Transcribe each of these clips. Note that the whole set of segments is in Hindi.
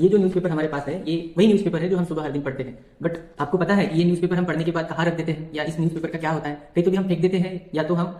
ये जो न्यूज़पेपर हमारे पास है ये वही न्यूज़पेपर है जो हम सुबह हर दिन पढ़ते हैं। बट आपको पता है कि ये न्यूज़पेपर हम पढ़ने के बाद कहाँ रख देते हैं या इस न्यूज़पेपर का क्या होता है? कहीं तो भी हम फेंक देते हैं या तो हम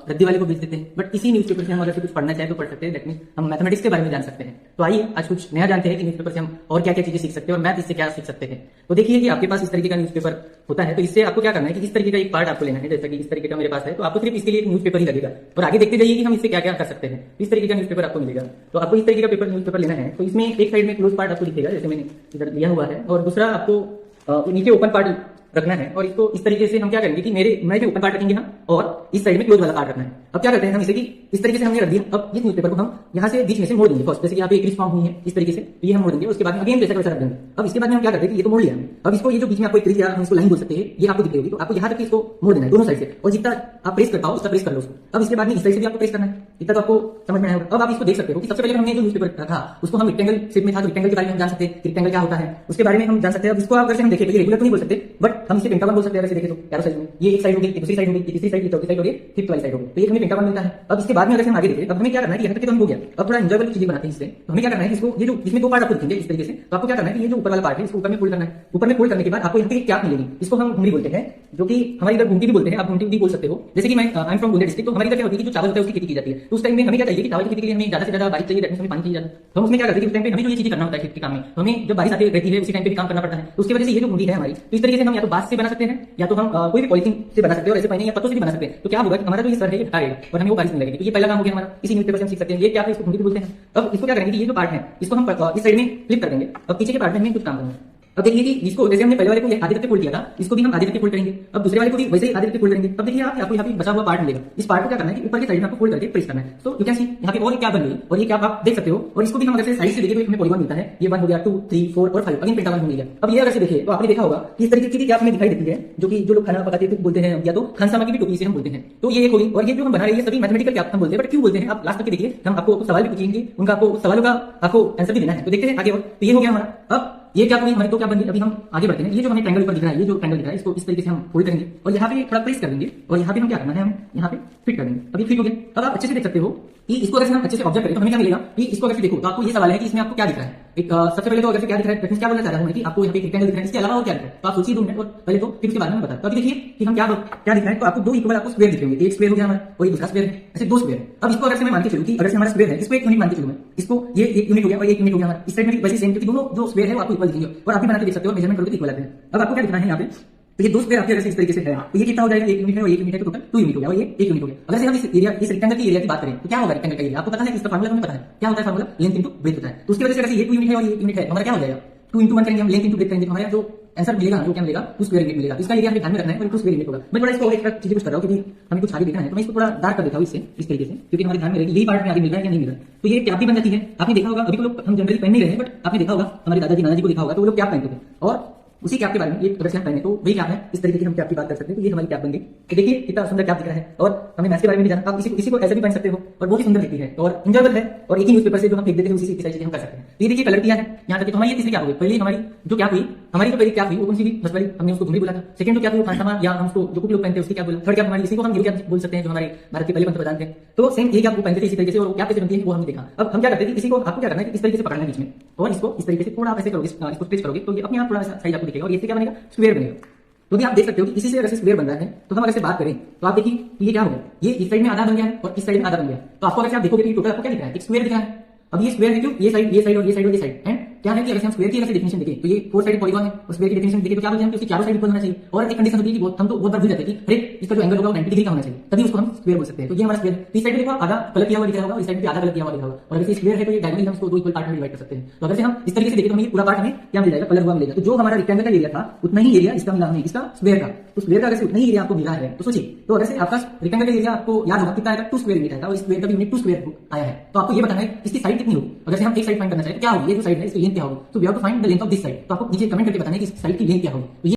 रद्दी वाले को बेच देते हैं। बट इसी न्यूज़पेपर से हम अगर से कुछ पढ़ना चाहे तो पढ़ सकते हैं। दैट मीन हम मैथमेटिक्स के बारे में जान सकते हैं। तो आइए आज कुछ नया जानते हैं कि न्यूज़पेपर से हम और क्या क्या चीजें सीख सकते हैं और मैथ इससे क्या सीख सकते हैं। तो देखिए कि आपके पास इस तरीके का न्यूज़पेपर होता है तो इससे आपको क्या करना है कि इस तरीके का एक पार्ट आपको लेना है। जैसा कि इस तरीके का मेरे पास है तो आपको सिर्फ इसके लिए एक न्यूज़पेपर ही लगेगा और आगे देखते जाइए कि हम इससे क्या क्या कर सकते हैं। इस तरीके का न्यूज़पेपर आपको मिलेगा। तो आपको इस तरीके का न्यूज़पेपर लेना है तो इसमें एक साइड में क्लोज पार्ट आपको दिखेगा जैसे मैंने इधर लिया हुआ है और दूसरा आपको नीचे ओपन पार्ट रखना है। और इसको इस तरीके से हम क्या करेंगे कि मैं जो ओपन पार्ट रखेंगे हम और इस साइड में क्लोज वाला पार्ट रखना है। अब क्या करते हैं हम इसे कि इस तरीके से हमने रख दिया। अब इस न्यूज़पेपर को हम यहाँ से बीच में से मोड़ देंगे। फर्स्ट जैसे यहाँ पे एक क्रीज फॉर्म हुई है इस तरीके से तो ये हम मोड़ देंगे। उसके बाद में अगेन वैसा वैसा रख देंगे। अब इसके बाद में हम क्या करते हैं कि ये तो मोड़ लिया हमने। अब इसको ये जो बीच में आपको एक क्रीज या हम इसको लाइन बोल सकते हैं ये आपको दिख रही होगी। तो आपको यहाँ तक इसको मोड़ देना है दोनों साइड से और जितना आप प्रेस कर पाओ उसका प्रेस कर लो उसको। अब इसके बाद में इस साइड से भी आपको प्रेस करना है। इतना तो आपको समझ में आया होगा। अब आप इसको देख सकते हो कि सबसे पहले हमने जो न्यूज़पेपर रखा उसको हम रेक्टेंगल शेप में था तो रेक्टेंगल के बारे में हम जान सकते हैं। रेक्टेंगल क्या होता है उसके बारे में हम जान सकते हैं। अब इसको अगर से हम देखें तो ये रेगुलर तो नहीं बोल सकते बट हम इसे पेंटागन बोल सकते हैं। देखें तो चारों साइड में ये एक साइड हो गई, दूसरी साइड हो गई, तीसरी साइड, चौथी साइड हो गई, फिफ्थ वाली साइड हो गई। तो ये हमें पेंटागन मिलता है। अब इसके बाद में अगर हम आगे देखें अब हमें क्या करना है कि यहाँ तक तो हम हो गया। अब थोड़ा एंजॉयबल चीजें बनाते हैं इससे। तो हमें क्या करना है कि इसको ये जो इसमें दो पार्ट आपको दिखेंगे इस तरीके से। तो आपको क्या करना है कि ये जो ऊपर वाला पार्ट है इसको ऊपर में फोल्ड करना है। ऊपर में फोल्ड करने के बाद आपको यहाँ पे एक कैप मिलेगी। इसको हम घुंगरी बोलते हैं जो कि हमारे इधर घुंटी भी बोलते हैं। आप घुंटी भी बोल सकते हो। जैसे कि मैं I am from Bundi district तो हमारी इधर क्या होती है कि जो चावल होता है उसकी खेती की जाती है। तो उस टाइम में हमें क्या चाहिए कि चावल की खेती के लिए हमें ज्यादा से ज्यादा बारिश चाहिए, हमें पानी चाहिए। तो हम उसमें क्या करते हैं कि उस टाइम पे हमें जो ये चीजें करना होता है खेती के काम में तो हमें जब बारिश आती रहती है उसी टाइम पे भी काम करना पड़ता है। तो उसकी वजह से ये जो घुंडी है हमारी तो इस तरीके से हम या तो बांस से बना सकते हैं या तो हम कोई भी पॉलिथीन से बना सकते हैं और ऐसे पहले या पत्तों से भी बना सकते हैं। तो क्या होगा कि हमारा जो ये सर है ये हटाएगा और हमें वो बारिश नहीं लगेगी। तो ये पहला काम हो गया हमारा। इसी न्यूज़पेपर से हम सीख सकते हैं। ये क्या है इसको घुंडी बोलते हैं। अब इसको क्या करेंगे कि ये जो पार्ट है इसको हम इस साइड में फ्लिप कर देंगे। अब पीछे के पार्ट में हमें कुछ काम करना है। अब देखिए कि इसको जैसे हमने पहले वाले को आधे तक फोल्ड किया था इसको भी हम आधे तक फोल्ड करेंगे। अब दूसरे वाले को भी वैसे ही आधे तक फोल्ड करेंगे। अब देखिए आपको यहाँ पे बचा हुआ पार्ट मिलेगा। इस पार्ट को क्या करना है कि ऊपर की साइड में आपको फोल्ड करके प्रेस करना है। तो यू कैन सी यहाँ पे और एक क्या बन गई और ये क्या आप देख सकते हो। और इसको भी हम अगर से साइड से देखिए तो हमें पॉलीगॉन मिलता है। ये 1 हो गया, 2, 3, 4 और 5 अगेन पेंटागन मिल गया। अब ये अगर से देखिए तो आपने देखा होगा कि इस तरीके की क्या हमें दिखाई देती है जो कि जो लोग खाना पकाते हैं बोलते हैं या तो खानसामा की भी टोपी से हम बोलते हैं। तो ये एक होगी और ये जो हम बना रहे हैं सभी मैथमेटिकल क्या हम बोलते हैं। बट क्यों बोलते हैं आप लास्ट तक देखिए। हम आपको सवाल भी पूछेंगे उनका आपको सवालों का आपको आंसर भी देना है। तो देखते हैं आगे। और तो ये हो गया हमारा। अब ये क्या हुई हमारी तो क्या बन गई। अभी हम आगे बढ़ते हैं। ये जो हमें ट्रायंगल ऊपर दिख रहा है ये जो ट्रायंगल दिख रहा है इसको इस तरीके से हम फोल्ड करेंगे और यहाँ पे थोड़ा प्रेस कर देंगे और यहाँ पे हम क्या करना है हम यहाँ पे फिट कर देंगे। अभी फिट हो गया। अब आप अच्छे से देख सकते हो कि इसको अगर हम अच्छे से ऑब्जर्व करें तो हमें क्या मिलेगा कि इसको अगर देखो तो आपको ये सवाल है कि इसमें आपको क्या दिख रहा है। एक सबसे पहले तो अगर से क्या दिख रहा है क्या बोलना चाह रहा हूं कि आपको यहाँ पे रेक्टेंगल दिख रहा है इसके अलावा और क्या दिख रहा है। तो आप सोचिए 2 मिनट और पहले तो फिर उसके बाद में बता। तो अभी देखिए कि हम क्या दिख रहा है। तो आपको 2 इक्वल आपको स्क्वायर दिख रहे हैं। एक स्क्वायर हो गया हमारा और ये दूसरा स्क्वायर है। ऐसे 2 स्क्वायर। अब इसको अगर से मैं मान के चलूं कि अगर से हमारा स्क्वायर है इसको 1 यूनिट मान के चलूं मैं इसको ये 1 यूनिट हो गया और 1 यूनिट हो गया हमारा। इस साइड में भी वैसे सेम क्योंकि दोनों जो स्क्वायर है वो आपको इक्वल दिखेंगे और आप भी बना के देख सकते हो मेजरमेंट करोगे तो इक्वल आते हैं। अब आपको क्या दिखना है यहाँ पे तो ये 2 स्क्वायर आपके अगर इस तरीके से है तो ये कितना हो जाएगा 1 यूनिट है और 1 यूनिट है तो टोटल 2 यूनिट हो गया और ये 1 यूनिट हो गया। अगर से हम इस एरिया इस रेक्टेंगल की एरिया की बात करें तो क्या होगा रेक्टेंगल का एरिया आपको पता है कि इसका फार्मूला हमें पता है क्या होता है। फार्मूला लेंथ इनटू ब्रेथ होता है। तो उसकी वजह से अगर ये 2 यूनिट है और ये 1 यूनिट है हमारा क्या हो जाएगा 2 into 1 करेंगे हम लेंथ इनटू ब्रेथ करेंगे तो हमारा जो आंसर मिलेगा जो क्या मिलेगा 2 स्क्वायर यूनिट मिलेगा। इसका एरिया हमें ध्यान में रखना है और 2 स्क्वायर यूनिट होगा। मैं थोड़ा इसको और एक्स्ट्रा चीजें कुछ कर रहा हूं क्योंकि हमें कुछ आगे देखना है तो मैं इसको थोड़ा डार्क कर देता हूं इससे इस तरीके से क्योंकि हमारे ध्यान में रहेगी यही पार्ट में आगे मिल रहा है या नहीं मिल रहा है। तो ये कैप भी बन जाती है। आपने देखा होगा अभी तो लोग हम जनरली पहन नहीं रहे हैं बट आपने देखा होगा हमारे दादाजी नानाजी को देखा होगा तो वो लोग कैप पहनते थे और उसी कैप के बारे में ये अगर से हम पहने तो वही कैप है। इस तरीके की हम कैप की बात कर सकते हैं। तो ये हमारी कैप बन गई। तो देखिए कितना सुंदर कैप दिख रहा है और हमें मैथ्स के बारे में भी जानना। आप इसी को ऐसे भी पहन सकते हो और बहुत ही सुंदर दिखती है और इंजॉयबल है और एक ही न्यूज़पेपर से जो हम फेंक देते हैं उसी से सारी चीजें हम कर सकते हैं। तो ये देखिए कलर किया है यहाँ तक। तो हमारी ये तीसरी क्या हुई पहले हमारी जो क्या हुई हमारी जो पहली क्या हुई वो कौन सी भी फर्स्ट वाली हमने उसको घुंगरी बोला था। सेकंड जो क्या हुई खानसामा या हम उसको जो कुछ लोग पहनते हैं उसकी क्या बोला। थर्ड क्या हमारी इसी को हम क्या बोल सकते हैं जो हमारे भारत के पहले पंतप्रधान थे। तो सेम ये क्या आपको पहनते थे इसी तरीके से और क्या कैसे बनती है वो हमने देखा। अब हम क्या करते हैं इसी को आपको क्या करना है इस तरीके से पकड़ना है बीच में और इसको इस तरीके से थोड़ा आप ऐसे करोगे इसको स्ट्रेच करोगे तो ये अपने आप थोड़ा सा साइज आपको दिखेगा और इससे क्या बनेगा स्क्वायर बनेगा। तो भी आप देख सकते हो कि इसी से अगर स्क्वायर बन रहा है तो हम अगर से बात करें तो आप देखिए ये क्या हो गया ये इस साइड में आधा बन गया है और इस साइड में आधा बन गया। तो आपको अगर आप देखोगे तो टोटल आपको क्या दिख रहा है एक स्क्वायर दिख रहा है। अब ये स्क्वायर है क्यों ये साइड और ये साइड और ये साइड एंड क्या है कि अगर हम स्क्वायर की अगर डेफिनेशन देखें तो ये 4 साइड पॉलीगॉन है और स्क्वायर की डेफिनेशन देखें तो क्या बोलते हैं कि उसकी चारों साइड इक्वल होना चाहिए। और एक कंडीशन होती है कि हम तो बहुत बार भूल जाते हैं कि हर इसका जो एंगल होगा वो 90 डिग्री का होना चाहिए तभी उसको हम स्क्वायर बोल सकते हैं। तो ये हमारा स्क्वायर इस साइड में देखो आधा कलर किया हुआ दिख रहा होगा इस साइड में आधा कलर किया हुआ दिख रहा होगा और अगर स्क्वायर है तो ये डायगोनली हम इसको 2 इक्वल पार्ट में डिवाइड कर सकते हैं। तो अगर से हम इस तरीके से देखें तो हमें पूरा पार्ट हमें क्या मिल जाएगा कलर हुआ मिलेगा। तो जो हमारा रेक्टेंगल का एरिया था उतना ही एरिया इसका मिला हमें इसका स्क्वायर का। तो स्क्वायर का अगर से उतना ही एरिया आपको मिला है तो सोचिए तो अगर से आपका रेक्टेंगल का एरिया आपको याद होगा कितना आएगा 2 स्क्वायर यूनिट आएगा और इस स्क्वायर का भी यूनिट 2 स्क्वायर आया है। तो आपको ये बताना है इसकी साइड कितनी होगी। अगर से हम एक साइड फाइंड करना चाहें तो क्या होगी ये जो साइड है इसकी लेंथ क्या होगी। तो we have to find the length of this side. तो आपको नीचे कमेंट करके बताना है कि इस साइड की लेंथ क्या होगी। तो